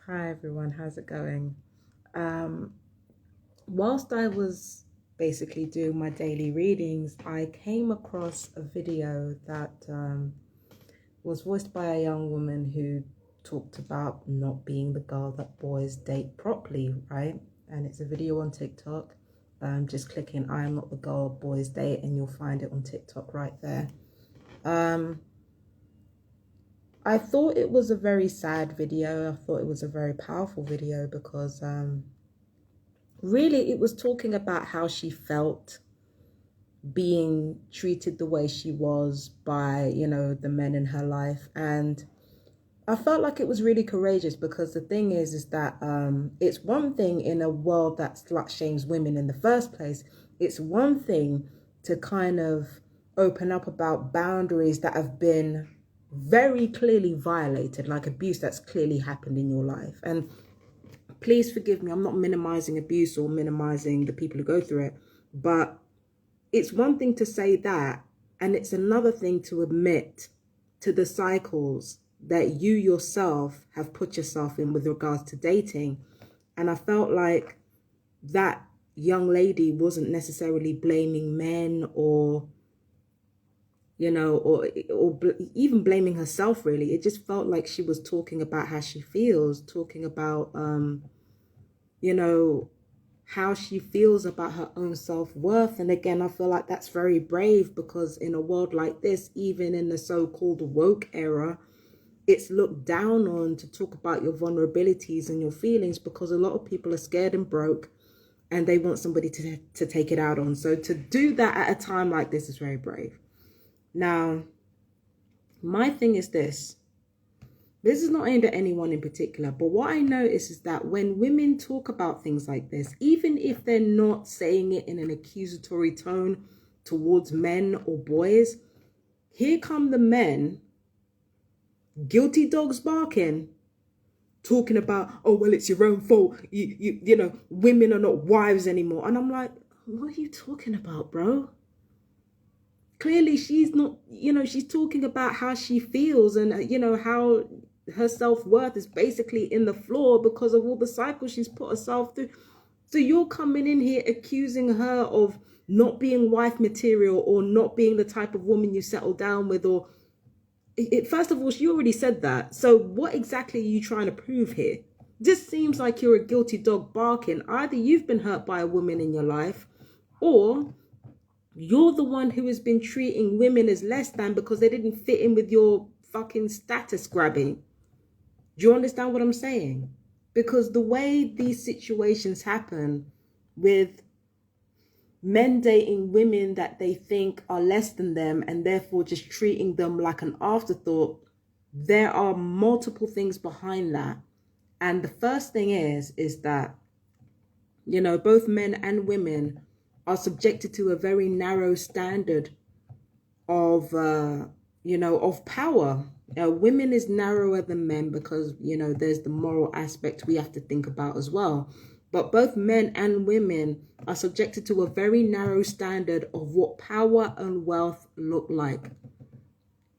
Hi everyone, how's it going? Um, whilst I was basically doing my daily readings, I came across a video that was voiced by a young woman who talked about not being the girl that boys date properly, right? And it's a video on TikTok. Just clicking I am not the girl boys date and you'll find it on TikTok right there. I thought it was a very sad video. I thought it was a very powerful video because really it was talking about how she felt being treated the way she was by, the men in her life. And I felt like it was really courageous because the thing is that it's one thing in a world that slut shames women in the first place. It's one thing to kind of open up about boundaries that have been very clearly violated, like abuse that's clearly happened in your life. And please forgive me, I'm not minimizing abuse or minimizing the people who go through it, but it's one thing to say that, and it's another thing to admit to the cycles that you yourself have put yourself in with regards to dating. And I felt like that young lady wasn't necessarily blaming men or even blaming herself, really. It just felt like she was talking about how she feels, talking about how she feels about her own self-worth. And again, I feel like that's very brave because in a world like this, even in the so-called woke era, it's looked down on to talk about your vulnerabilities and your feelings because a lot of people are scared and broke and they want somebody to take it out on. So to do that at a time like this is very brave. Now, my thing is this. This is not aimed at anyone in particular, but what I notice is that when women talk about things like this, even if they're not saying it in an accusatory tone towards men or boys, here come the men, guilty dogs barking, talking about, oh, well, it's your own fault. Women are not wives anymore. And I'm like, what are you talking about, bro? Clearly, she's not, she's talking about how she feels and, how her self-worth is basically in the floor because of all the cycles she's put herself through. So you're coming in here accusing her of not being wife material or not being the type of woman you settle down with, or first of all, she already said that. So what exactly are you trying to prove here? This seems like you're a guilty dog barking. Either you've been hurt by a woman in your life, or you're the one who has been treating women as less than because they didn't fit in with your fucking status grabbing. Do you understand what I'm saying? Because the way these situations happen with men dating women that they think are less than them and therefore just treating them like an afterthought, there are multiple things behind that. And the first thing is that, both men and women are subjected to a very narrow standard of power. Women is narrower than men because there's the moral aspect we have to think about as well. But both men and women are subjected to a very narrow standard of what power and wealth look like.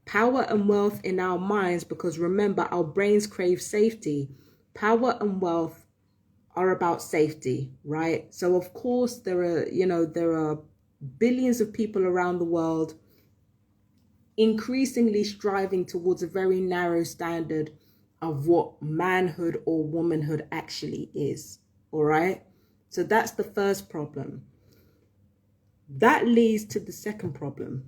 Power and wealth in our minds, because remember, our brains crave safety. Power and wealth are about safety, right? So of course there are billions of people around the world increasingly striving towards a very narrow standard of what manhood or womanhood actually is. All right. So that's the first problem. That leads to the second problem.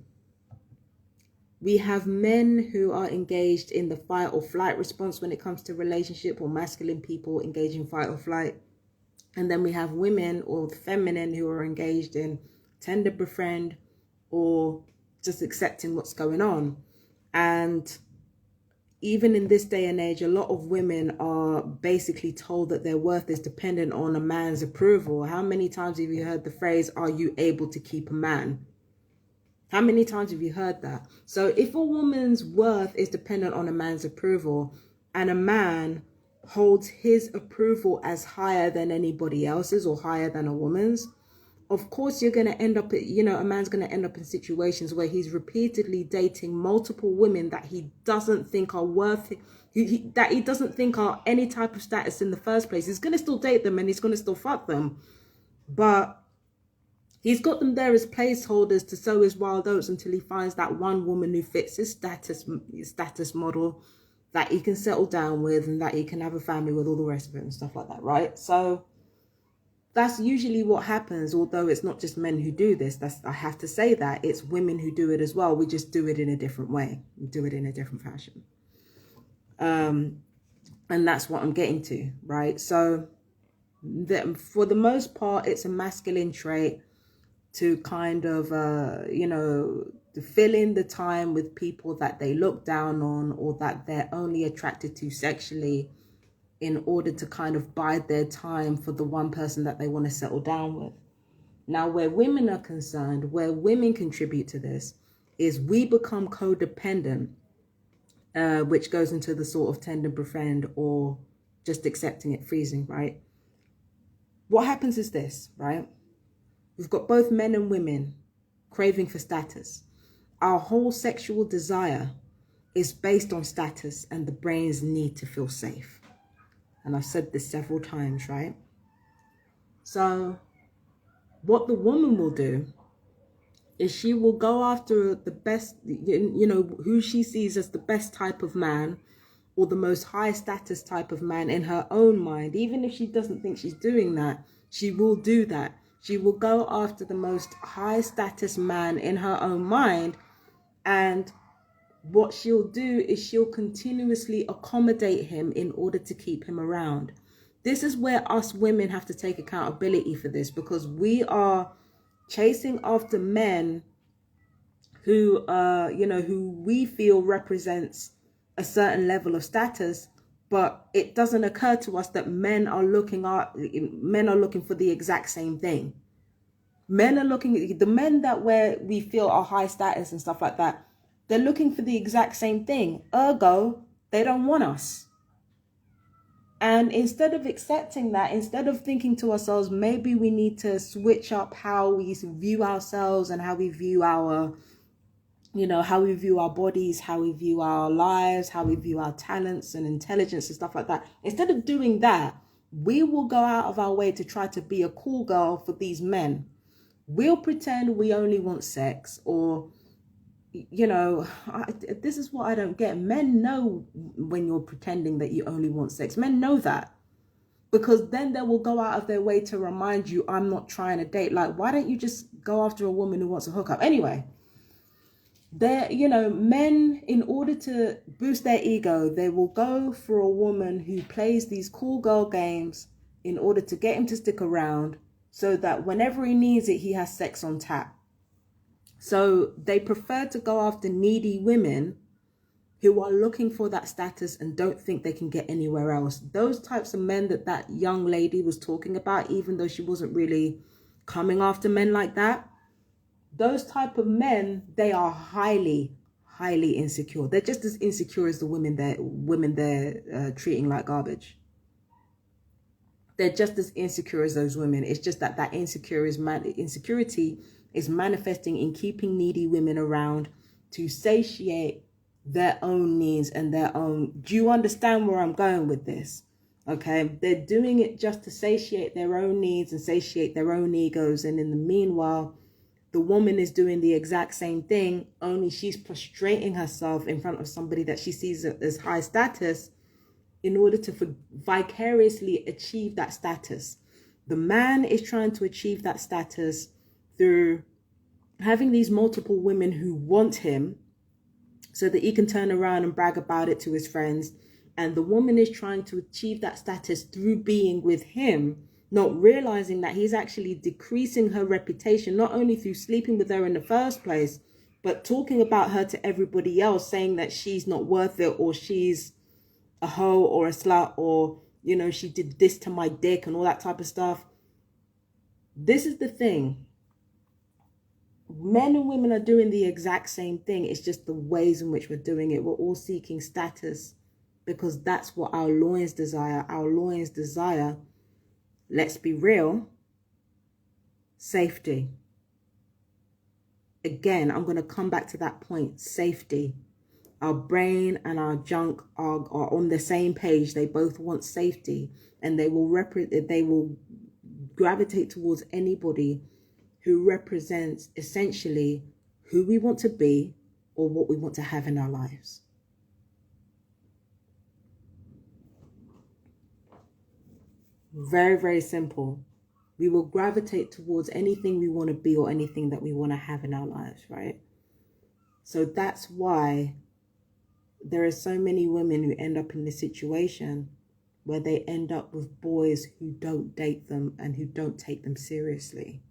We have men who are engaged in the fight or flight response when it comes to relationship, or masculine people engaged in fight or flight. And then we have women or the feminine who are engaged in tender befriend or just accepting what's going on. And even in this day and age, a lot of women are basically told that their worth is dependent on a man's approval. How many times have you heard the phrase, are you able to keep a man? How many times have you heard that? So if a woman's worth is dependent on a man's approval, and a man holds his approval as higher than anybody else's or higher than a woman's, of course you're going to end up, you know, a man's going to end up in situations where he's repeatedly dating multiple women that he doesn't think are worth it, that he doesn't think are any type of status in the first place. He's going to still date them and he's going to still fuck them, but he's got them there as placeholders to sow his wild oats until he finds that one woman who fits his status model that he can settle down with and that he can have a family with, all the rest of it and stuff like that, right? So that's usually what happens, although it's not just men who do this. I have to say that it's women who do it as well. We just do it in a different way. We do it in a different fashion. And that's what I'm getting to, right? So for the most part, it's a masculine trait to kind of, you know, to fill in the time with people that they look down on or that they're only attracted to sexually, in order to kind of bide their time for the one person that they want to settle down with. Now, where women are concerned, where women contribute to this, is we become codependent, which goes into the sort of tend and befriend or just accepting it, freezing, right? What happens is this, right? We've got both men and women craving for status. Our whole sexual desire is based on status and the brain's need to feel safe. And I've said this several times, right? So what the woman will do is she will go after the best, you know, who she sees as the best type of man or the most high status type of man in her own mind. Even if she doesn't think she's doing that, she will do that. She will go after the most high status man in her own mind, and what she'll do is she'll continuously accommodate him in order to keep him around. This is where us women have to take accountability for this, because we are chasing after men who, you know, who we feel represents a certain level of status, but it doesn't occur to us that men are looking for the exact same thing. Men are looking, the men that we feel are high status and stuff like that, they're looking for the exact same thing. Ergo, they don't want us. And instead of accepting that, instead of thinking to ourselves, maybe we need to switch up how we view ourselves and how we view our, you know, how we view our bodies, how we view our lives, how we view our talents and intelligence and stuff like that. Instead of doing that, we will go out of our way to try to be a cool girl for these men. We'll pretend we only want sex, or, you know, this is what I don't get. Men know when you're pretending that you only want sex. Men know that, because then they will go out of their way to remind you, I'm not trying to date. Like, why don't you just go after a woman who wants a hookup? Anyway, you know, men, in order to boost their ego, they will go for a woman who plays these cool girl games in order to get him to stick around, so that whenever he needs it, he has sex on tap. So they prefer to go after needy women who are looking for that status and don't think they can get anywhere else. Those types of men that young lady was talking about, even though she wasn't really coming after men like that, those type of men, they are highly, highly insecure. They're just as insecure as the women they're treating like garbage. They're just as insecure as those women. It's just that insecurity is manifesting in keeping needy women around to satiate their own needs and their own. Do you understand where I'm going with this? Okay, they're doing it just to satiate their own needs and satiate their own egos. And in the meanwhile, the woman is doing the exact same thing, only she's prostrating herself in front of somebody that she sees as high status in order to vicariously achieve that status. The man is trying to achieve that status through having these multiple women who want him so that he can turn around and brag about it to his friends. And the woman is trying to achieve that status through being with him, not realizing that he's actually decreasing her reputation, not only through sleeping with her in the first place, but talking about her to everybody else, saying that she's not worth it, or she's a hoe or a slut, or, you know, she did this to my dick and all that type of stuff. This is the thing. Men and women are doing the exact same thing. It's just the ways in which we're doing it. We're all seeking status because that's what our loins desire. Our loins desire, let's be real, Safety. Again, I'm going to come back to that point. Safety. Our brain and our junk are on the same page. They both want safety, and they will gravitate towards anybody who represents essentially who we want to be or what we want to have in our lives. Very, very simple. We will gravitate towards anything we want to be or anything that we want to have in our lives, right? So that's why there are so many women who end up in this situation where they end up with boys who don't date them and who don't take them seriously.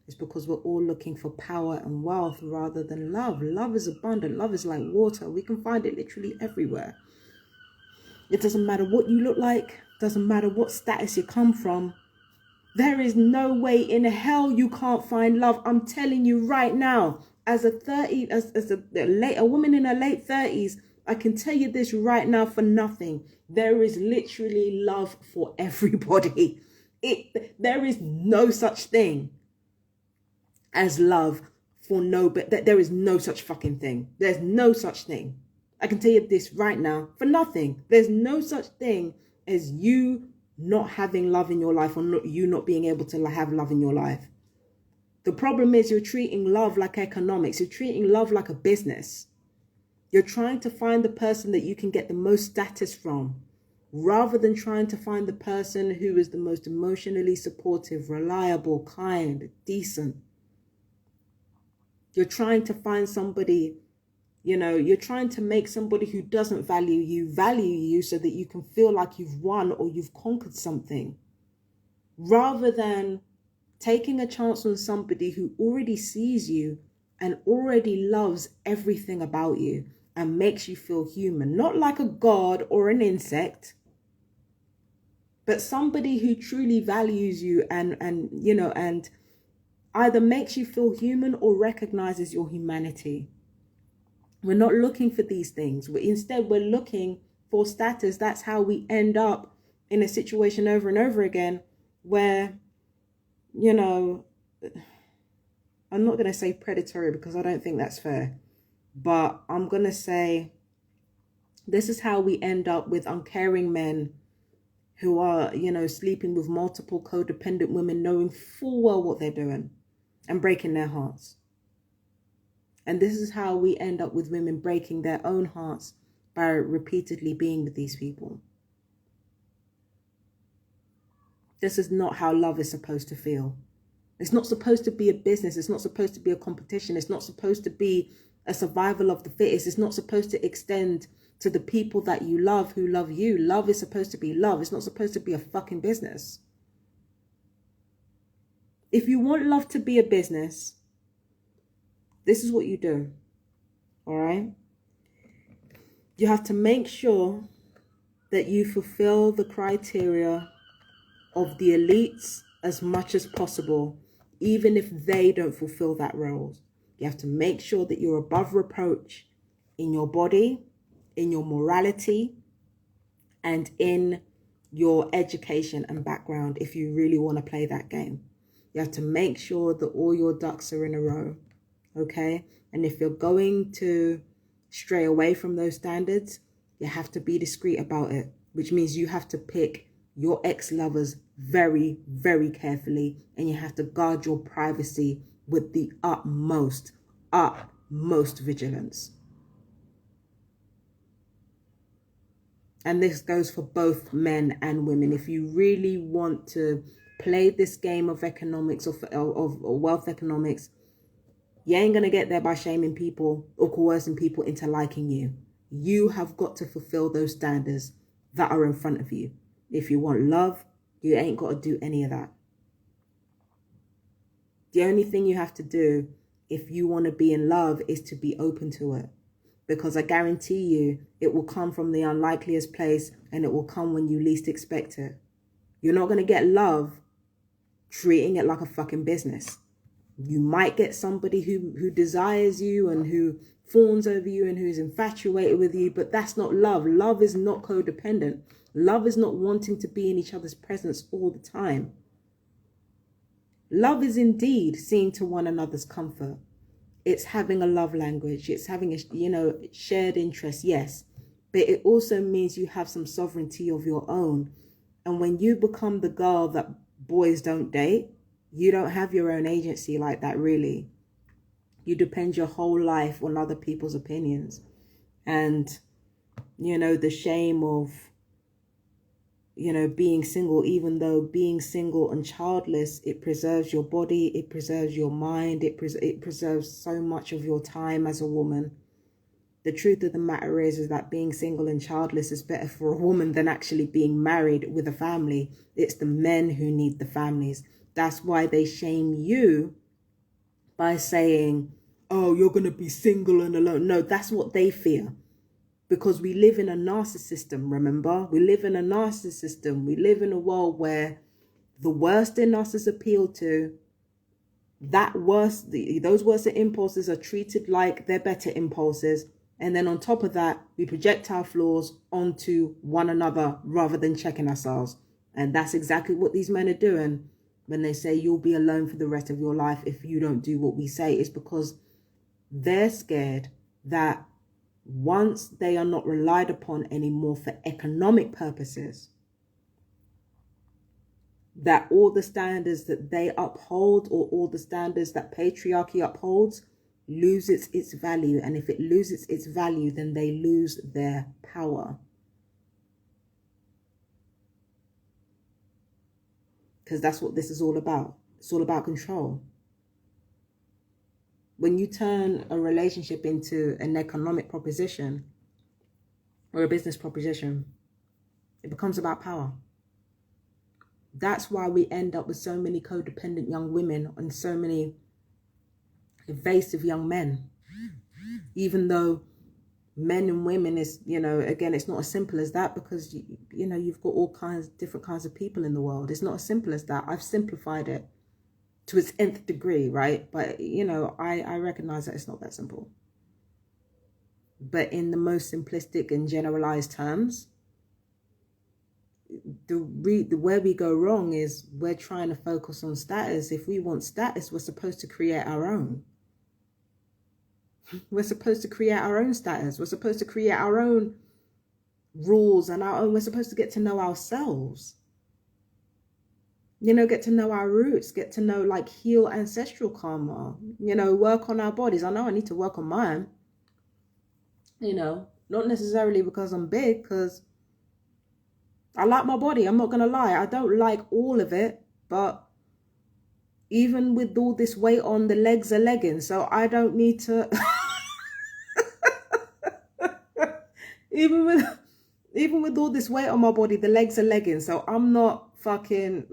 It's because we're all looking for power and wealth rather than love. Love is abundant. Love is like water. We can find it literally everywhere. It doesn't matter what you look like. Doesn't matter what status you come from. There is no way in hell you can't find love. I'm telling you right now, as a woman in her late 30s, I can tell you this right now for nothing. There is literally love for everybody. There is no such thing as love for there is no such fucking thing. There's no such thing. I can tell you this right now for nothing. There's no such thing as you not having love in your life, or you not being able to have love in your life. The problem is you're treating love like economics. You're treating love like a business. You're trying to find the person that you can get the most status from, rather than trying to find the person who is the most emotionally supportive, reliable, kind, decent. You're trying to find somebody, you're trying to make somebody who doesn't value you so that you can feel like you've won or you've conquered something, rather than taking a chance on somebody who already sees you and already loves everything about you and makes you feel human, not like a god or an insect, but somebody who truly values you and either makes you feel human or recognizes your humanity. We're not looking for these things. Instead, we're looking for status. That's how we end up in a situation over and over again where, I'm not going to say predatory because I don't think that's fair. But I'm going to say this is how we end up with uncaring men who are, sleeping with multiple codependent women, knowing full well what they're doing and breaking their hearts. And this is how we end up with women breaking their own hearts by repeatedly being with these people. This is not how love is supposed to feel. It's not supposed to be a business. It's not supposed to be a competition. It's not supposed to be a survival of the fittest. It's not supposed to extend to the people that you love who love you. Love is supposed to be love. It's not supposed to be a fucking business. If you want love to be a business, this is what you do, all right? You have to make sure that you fulfill the criteria of the elites as much as possible, even if they don't fulfill that role. You have to make sure that you're above reproach in your body, in your morality, and in your education and background if you really want to play that game. You have to make sure that all your ducks are in a row. Okay, and if you're going to stray away from those standards, you have to be discreet about it, which means you have to pick your ex-lovers very, very carefully, and you have to guard your privacy with the utmost vigilance. And this goes for both men and women. If you really want to play this game of economics or wealth economics, you ain't going to get there by shaming people or coercing people into liking you. You have got to fulfill those standards that are in front of you. If you want love, you ain't got to do any of that. The only thing you have to do if you want to be in love is to be open to it. Because I guarantee you, it will come from the unlikeliest place and it will come when you least expect it. You're not going to get love treating it like a fucking business. You might get somebody who desires you and who fawns over you and who's infatuated with you, but that's not love. Love is not codependent. Love is not wanting to be in each other's presence all the time. Love is indeed seeing to one another's comfort. It's having a love language. It's having a, shared interest, yes. But it also means you have some sovereignty of your own. And when you become the girl that boys don't date, you don't have your own agency like that, really. You depend your whole life on other people's opinions. And, the shame of, being single, even though being single and childless, it preserves your body, it preserves your mind, it preserves so much of your time as a woman. The truth of the matter is that being single and childless is better for a woman than actually being married with a family. It's the men who need the families. That's why they shame you by saying, oh, you're going to be single and alone. No, that's what they fear. Because we live in a narcissist system, remember? We live in a narcissist system. We live in a world where the worst in us is appealed to. Those worst impulses are treated like they're better impulses. And then on top of that, we project our flaws onto one another rather than checking ourselves. And that's exactly what these men are doing when they say you'll be alone for the rest of your life if you don't do what we say. It's because they're scared that once they are not relied upon anymore for economic purposes, that all the standards that they uphold or all the standards that patriarchy upholds loses its value. And if it loses its value, then they lose their power. Because that's what this is all about. It's all about control. When you turn a relationship into an economic proposition or a business proposition, it becomes about power. That's why we end up with so many codependent young women and so many evasive young men. Even though men and women is, again, it's not as simple as that, because, you've got all kinds, different kinds of people in the world. It's not as simple as that. I've simplified it to its nth degree, right? But, I recognize that it's not that simple. But in the most simplistic and generalized terms, where we go wrong is we're trying to focus on status. If we want status, we're supposed to create our own. We're supposed to create our own status. We're supposed to create our own rules and we're supposed to get to know ourselves. Get to know our roots, get to know, heal ancestral karma, work on our bodies. I know I need to work on mine, not necessarily because I'm big, because I like my body. I'm not going to lie. I don't like all of it, but even with all this weight on, the legs are leggings. So I don't need to, even with all this weight on my body, the legs are leggings. So I'm not fucking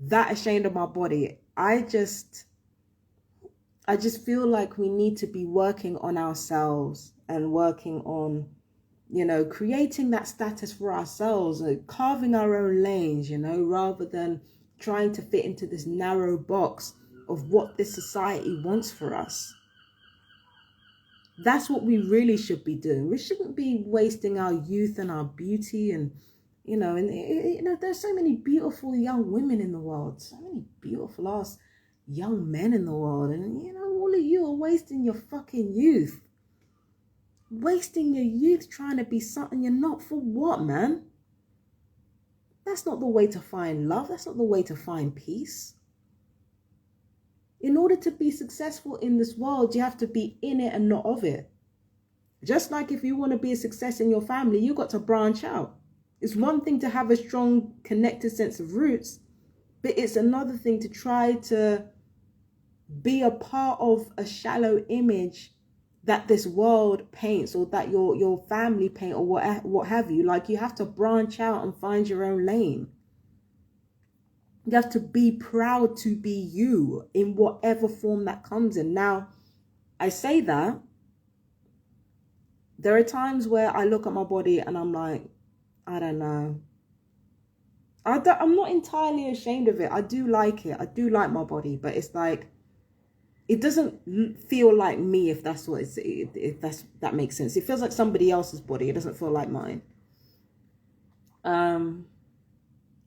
that ashamed of my body. I just feel like we need to be working on ourselves and working on, creating that status for ourselves, carving our own lanes, rather than trying to fit into this narrow box of what this society wants for us. That's what we really should be doing. We shouldn't be wasting our youth and our beauty and, there's so many beautiful young women in the world, so many beautiful ass young men in the world. And, all of you are wasting your fucking youth. Wasting your youth trying to be something you're not. For what, man? That's not the way to find love. That's not the way to find peace. In order to be successful in this world, you have to be in it and not of it. Just like if you want to be a success in your family, you've got to branch out. It's one thing to have a strong, connected sense of roots, but it's another thing to try to be a part of a shallow image that this world paints, or that your family paint, or what have you. You have to branch out and find your own lane. You have to be proud to be you in whatever form that comes in. Now, I say that there are times where I look at my body and I'm like, I don't know. I'm not entirely ashamed of it. I do like it. I do like my body, but it's it doesn't feel like me, if that's what it's, if that makes sense. It feels like somebody else's body. It doesn't feel like mine.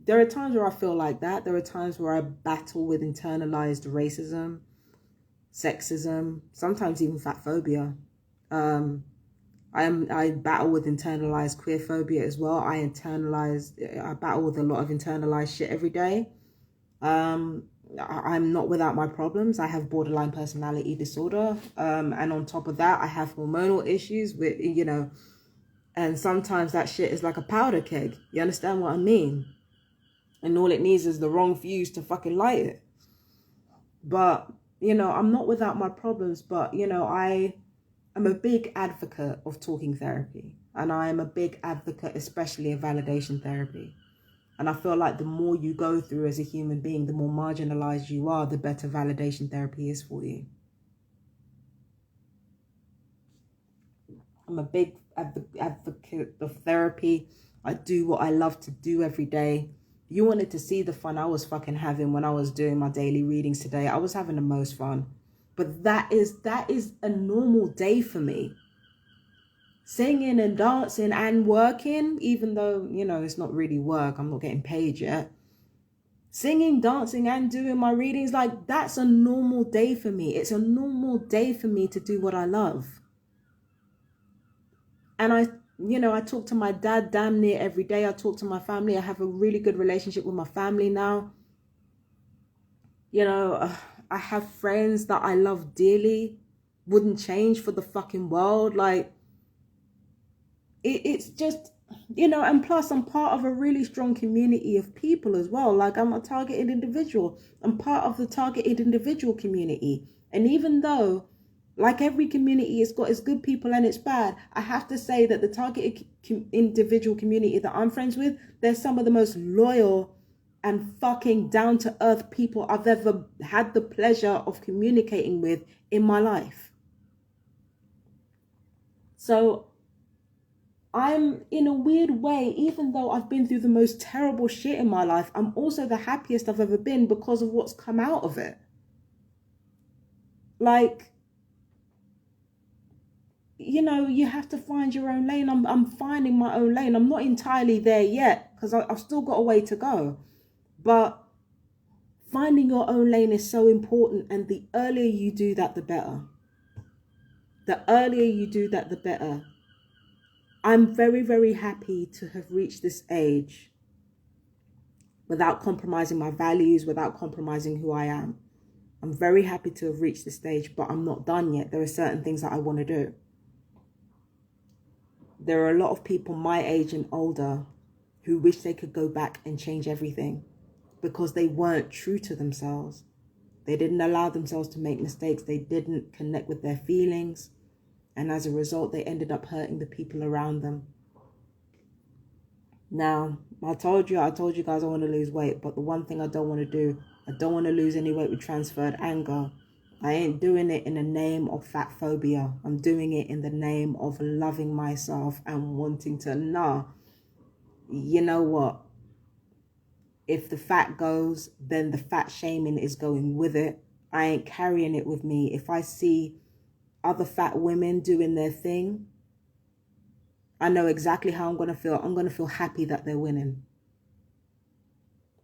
there are times where I feel like that. There are times where I battle with internalized racism, sexism, sometimes even fat phobia. I battle with internalized queer phobia as well. I battle with a lot of internalized shit every day. I'm not without my problems. I have borderline personality disorder. And on top of that, I have hormonal issues with, and sometimes that shit is like a powder keg. You understand what I mean? And all it needs is the wrong fuse to fucking light it. But, I'm not without my problems, but, I'm a big advocate of talking therapy, and I am a big advocate, especially of validation therapy. And I feel like the more you go through as a human being, the more marginalized you are, the better validation therapy is for you. I'm a big advocate of therapy. I do what I love to do every day. You wanted to see the fun I was fucking having when I was doing my daily readings today. I was having the most fun. But that is a normal day for me. Singing and dancing and working, even though, it's not really work. I'm not getting paid yet. Singing, dancing, and doing my readings, like, that's a normal day for me. It's a normal day for me to do what I love. And I talk to my dad damn near every day. I talk to my family. I have a really good relationship with my family now. I have friends that I love dearly, wouldn't change for the fucking world. Like, it's just, and plus I'm part of a really strong community of people as well. Like, I'm a targeted individual. I'm part of the targeted individual community. And even though, like every community, it's got its good people and it's bad, I have to say that the targeted individual community that I'm friends with, they're some of the most loyal and fucking down-to-earth people I've ever had the pleasure of communicating with in my life. So I'm, in a weird way, even though I've been through the most terrible shit in my life, I'm also the happiest I've ever been because of what's come out of it. Like, you have to find your own lane. I'm finding my own lane. I'm not entirely there yet because I've still got a way to go. But finding your own lane is so important, and the earlier you do that, the better. The earlier you do that, the better. I'm very, very happy to have reached this age without compromising my values, without compromising who I am. I'm very happy to have reached this stage, but I'm not done yet. There are certain things that I want to do. There are a lot of people my age and older who wish they could go back and change everything because they weren't true to themselves. They didn't allow themselves to make mistakes. They didn't connect with their feelings. And as a result, they ended up hurting the people around them. Now, I told you guys I want to lose weight, but the one thing I don't want to do, I don't want to lose any weight with transferred anger. I ain't doing it in the name of fat phobia. I'm doing it in the name of loving myself and wanting to, you know what? If the fat goes, then the fat shaming is going with it. I ain't carrying it with me. If I see other fat women doing their thing, I know exactly how I'm going to feel. I'm going to feel happy that they're winning.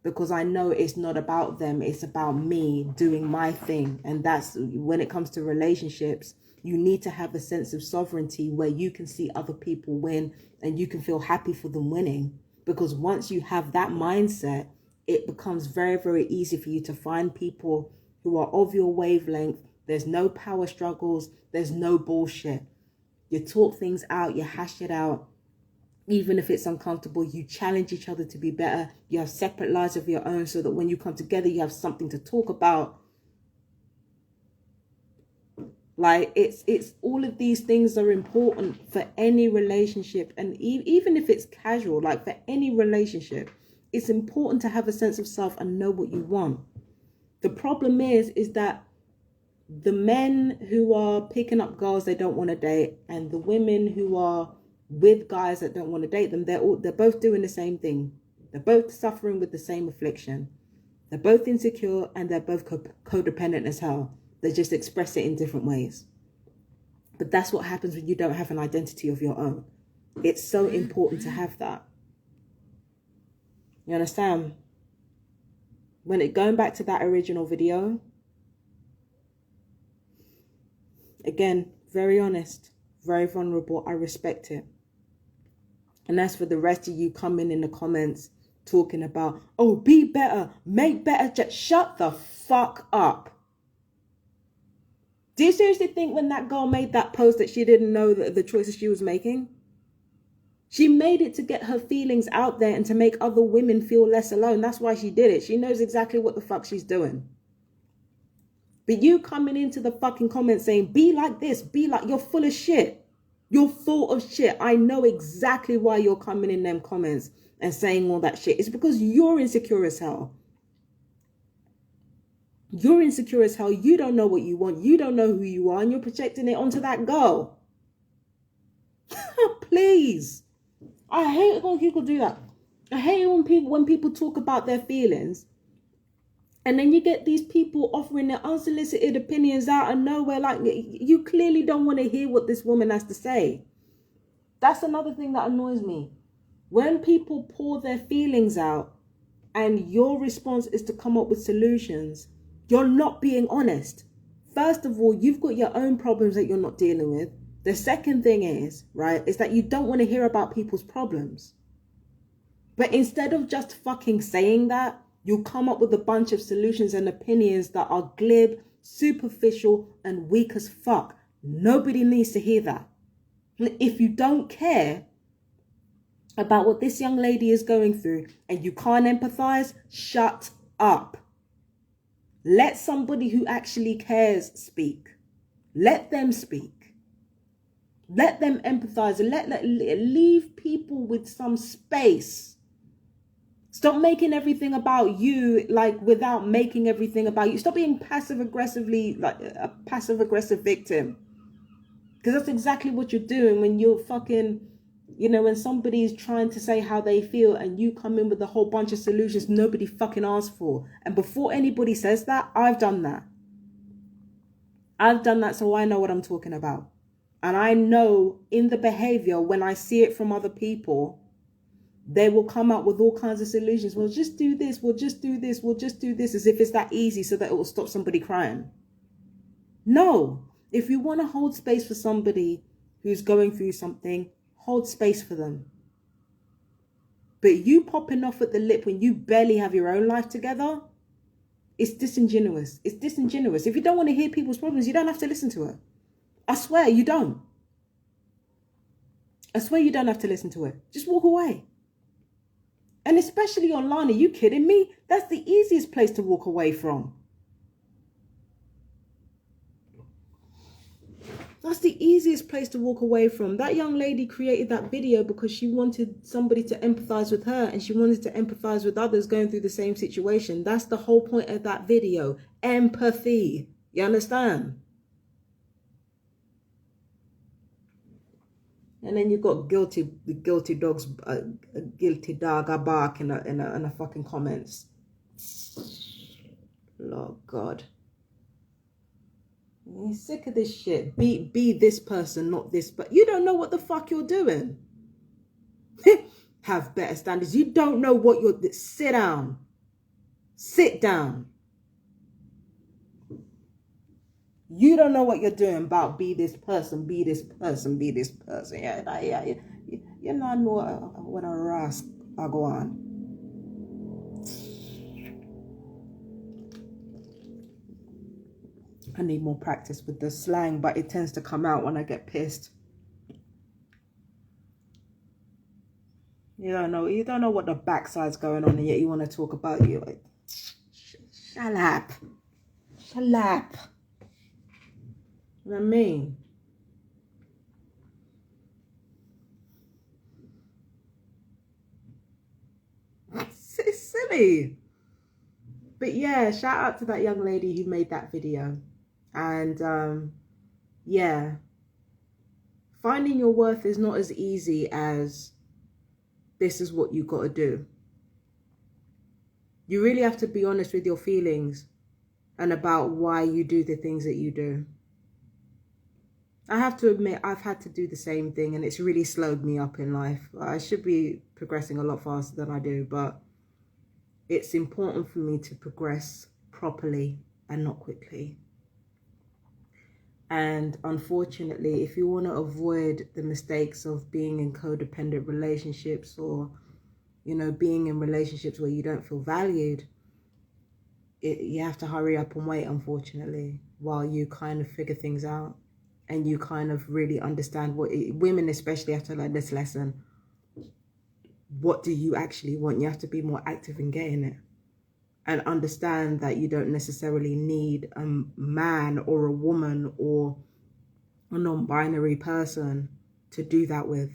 Because I know it's not about them. It's about me doing my thing. And that's when it comes to relationships, you need to have a sense of sovereignty where you can see other people win and you can feel happy for them winning. Because once you have that mindset, it becomes very, very easy for you to find people who are of your wavelength. There's no power struggles. There's no bullshit. You talk things out. You hash it out. Even if it's uncomfortable, you challenge each other to be better. You have separate lives of your own so that when you come together, you have something to talk about. Like, it's all of these things are important for any relationship. And even if it's casual, like for any relationship, it's important to have a sense of self and know what you want. The problem is that the men who are picking up girls they don't want to date and the women who are with guys that don't want to date them, they're both doing the same thing. They're both suffering with the same affliction. They're both insecure and they're both codependent as hell. They just express it in different ways. But that's what happens when you don't have an identity of your own. It's so important to have that. You understand? Going back to that original video, again, very honest, very vulnerable. I respect it. And as for the rest of you coming in the comments talking about, oh, be better, make better, shut the fuck up. Do you seriously think when that girl made that post that she didn't know the choices she was making? She made it to get her feelings out there and to make other women feel less alone. That's why she did it. She knows exactly what the fuck she's doing. But you coming into the fucking comments saying, be like this, be like, you're full of shit. You're full of shit. I know exactly why you're coming in them comments and saying all that shit. It's because you're insecure as hell. You're insecure as hell. You don't know what you want. You don't know who you are. And you're projecting it onto that girl. Please. I hate it when people do that. I hate it when people talk about their feelings. And then you get these people offering their unsolicited opinions out of nowhere. Like, you clearly don't want to hear what this woman has to say. That's another thing that annoys me. When people pour their feelings out and your response is to come up with solutions, you're not being honest. First of all, you've got your own problems that you're not dealing with. The second thing is, right, is that you don't want to hear about people's problems. But instead of just fucking saying that, you'll come up with a bunch of solutions and opinions that are glib, superficial, and weak as fuck. Nobody needs to hear that. If you don't care about what this young lady is going through and you can't empathize, shut up. Let somebody who actually cares speak. Let them speak. Let them empathize. Leave people with some space. Stop making everything about you, like, without making everything about you. Stop being passive-aggressively, like a passive-aggressive victim. Because that's exactly what you're doing when you're fucking, you know, when somebody's trying to say how they feel and you come in with a whole bunch of solutions nobody fucking asked for. And before anybody says that, I've done that. I've done that, so I know what I'm talking about. And I know in the behavior, when I see it from other people, they will come up with all kinds of solutions. We'll just do this, we'll just do this, we'll just do this, as if it's that easy so that it will stop somebody crying. No. If you want to hold space for somebody who's going through something, hold space for them. But you popping off at the lip when you barely have your own life together, it's disingenuous. It's disingenuous. If you don't want to hear people's problems, you don't have to listen to it. I swear you don't. I swear you don't have to listen to it. Just walk away. And especially online, are you kidding me? That's the easiest place to walk away from. That's the easiest place to walk away from. That young lady created that video because she wanted somebody to empathize with her and she wanted to empathize with others going through the same situation. That's the whole point of that video. Empathy. You understand? And then you've got guilty dogs, a guilty dog, a bark in a fucking comments. Lord God. I'm sick of this shit. Be this person, not this. But you don't know what the fuck you're doing. Have better standards. You don't know what you're... Sit down. Sit down. You don't know what you're doing about be this person, be this person, be this person. Yeah. You not know what a rasp I go on. I need more practice with the slang, but it tends to come out when I get pissed. You don't know what the backside's going on, and yet you want to talk about you. Like, shut up. Shut up. You know what I mean? It's silly. But yeah, shout out to that young lady who made that video. And yeah, finding your worth is not as easy as this is what you got to do. You really have to be honest with your feelings and about why you do the things that you do. I have to admit, I've had to do the same thing and it's really slowed me up in life. I should be progressing a lot faster than I do, but it's important for me to progress properly and not quickly. And unfortunately, if you want to avoid the mistakes of being in codependent relationships, or, you know, being in relationships where you don't feel valued, you have to hurry up and wait, unfortunately, while you kind of figure things out and you kind of really understand women especially have to learn this lesson. What do you actually want? You have to be more active in getting it. And understand that you don't necessarily need a man or a woman or a non-binary person to do that with.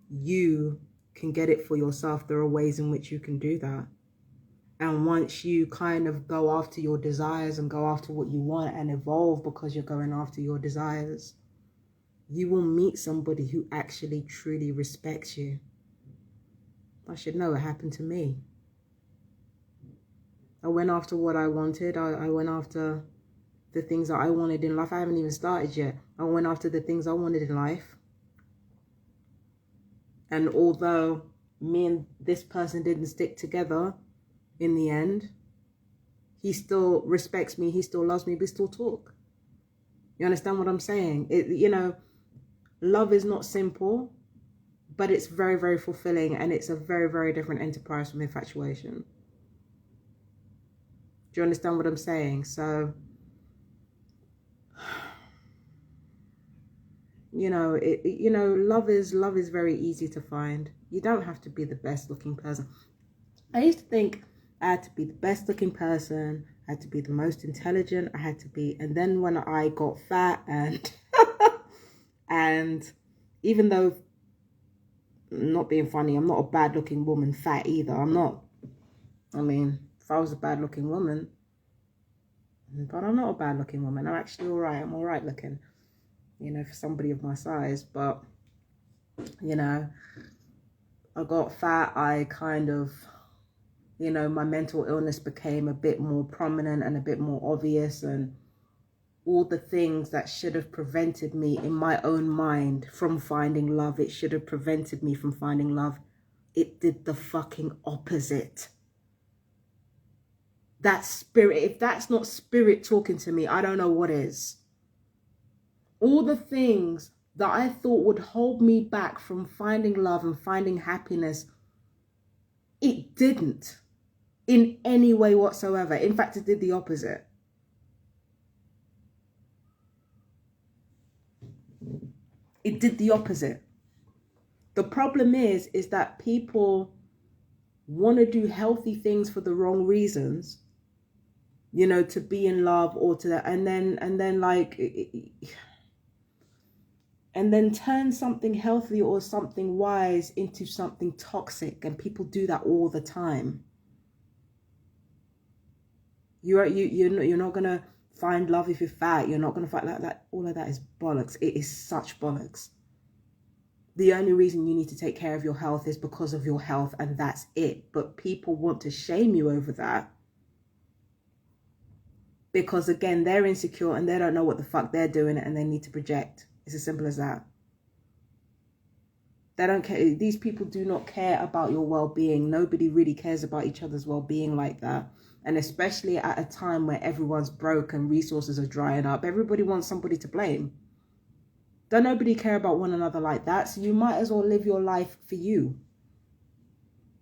You can get it for yourself. There are ways in which you can do that. And once you kind of go after your desires and go after what you want and evolve because you're going after your desires, you will meet somebody who actually truly respects you. I should know it happened to me. I went after what I wanted. I went after the things that I wanted in life. I haven't even started yet. I went after the things I wanted in life. And although me and this person didn't stick together in the end, he still respects me. He still loves me. We still talk. You understand what I'm saying? You know, love is not simple, but it's very, very fulfilling. And it's a very, very different enterprise from infatuation. Do you understand what I'm saying? So, you know, love is very easy to find. You don't have to be the best looking person. I used to think I had to be the best looking person. I had to be the most intelligent. I had to be, and then when I got fat and, and even though, not being funny, I'm not a bad looking woman fat either. I'm not. I mean, if I was a bad looking woman, but I'm not a bad looking woman. I'm actually all right. I'm all right looking, you know, for somebody of my size. But, you know, I got fat. I kind of, you know, my mental illness became a bit more prominent and a bit more obvious, and all the things that should have prevented me in my own mind from finding love, it should have prevented me from finding love, it did the fucking opposite. That spirit, if that's not spirit talking to me, I don't know what is. All the things that I thought would hold me back from finding love and finding happiness, it didn't in any way whatsoever. In fact, it did the opposite. It did the opposite. The problem is that people want to do healthy things for the wrong reasons, you know, to be in love or to that, and then like, and then turn something healthy or something wise into something toxic. And people do that all the time. You're not gonna find love if you're fat. You're not gonna find that. All of that is bollocks. It is such bollocks. The only reason you need to take care of your health is because of your health, and that's it. But people want to shame you over that because, again, they're insecure and they don't know what the fuck they're doing and they need to project. It's as simple as that. They don't care. These people do not care about your well-being. Nobody really cares about each other's well-being like that. And especially at a time where everyone's broke and resources are drying up, everybody wants somebody to blame. Don't nobody care about one another like that. So you might as well live your life for you.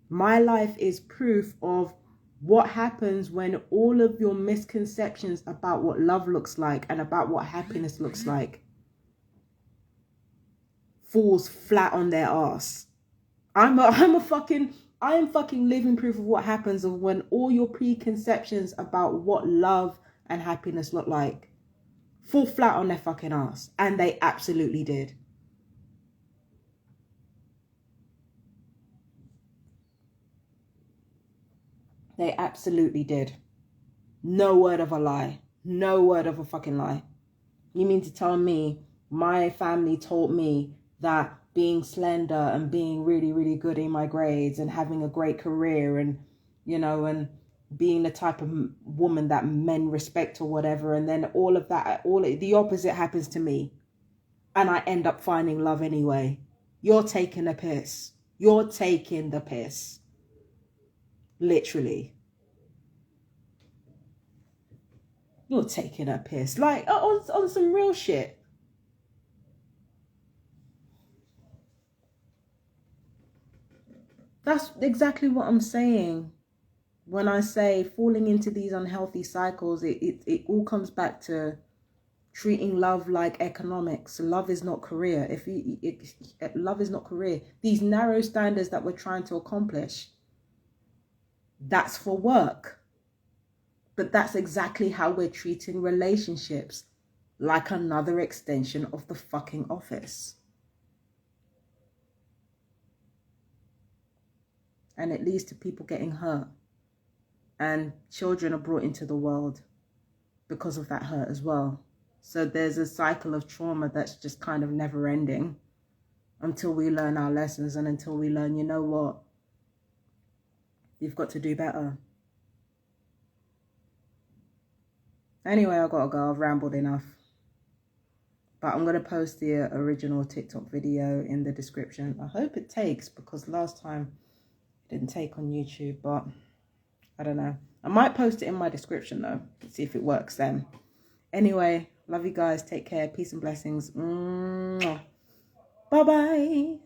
My life is proof of what happens when all of your misconceptions about what love looks like and about what happiness looks like falls flat on their ass. I am fucking living proof of what happens of when all your preconceptions about what love and happiness look like fall flat on their fucking ass. And they absolutely did. They absolutely did. No word of a lie. No word of a fucking lie. You mean to tell me my family taught me that being slender and being really, really good in my grades and having a great career and, you know, and being the type of woman that men respect or whatever, and then all of that, the opposite happens to me and I end up finding love anyway? You're taking the piss. You're taking the piss. Literally. You're taking a piss. Like, on some real shit. That's exactly what I'm saying. When I say falling into these unhealthy cycles, it all comes back to treating love like economics. Love is not career. Love is not career. These narrow standards that we're trying to accomplish, that's for work. But that's exactly how we're treating relationships, like another extension of the fucking office. And it leads to people getting hurt. And children are brought into the world because of that hurt as well. So there's a cycle of trauma that's just kind of never ending until we learn our lessons and until we learn, you know what? You've got to do better. Anyway, I gotta go. I've rambled enough. But I'm going to post the original TikTok video in the description. I hope it takes, because last time it didn't take on YouTube, but I don't know. I might post it in my description though, see if it works then. Anyway, love you guys. Take care. Peace and blessings. Bye-bye.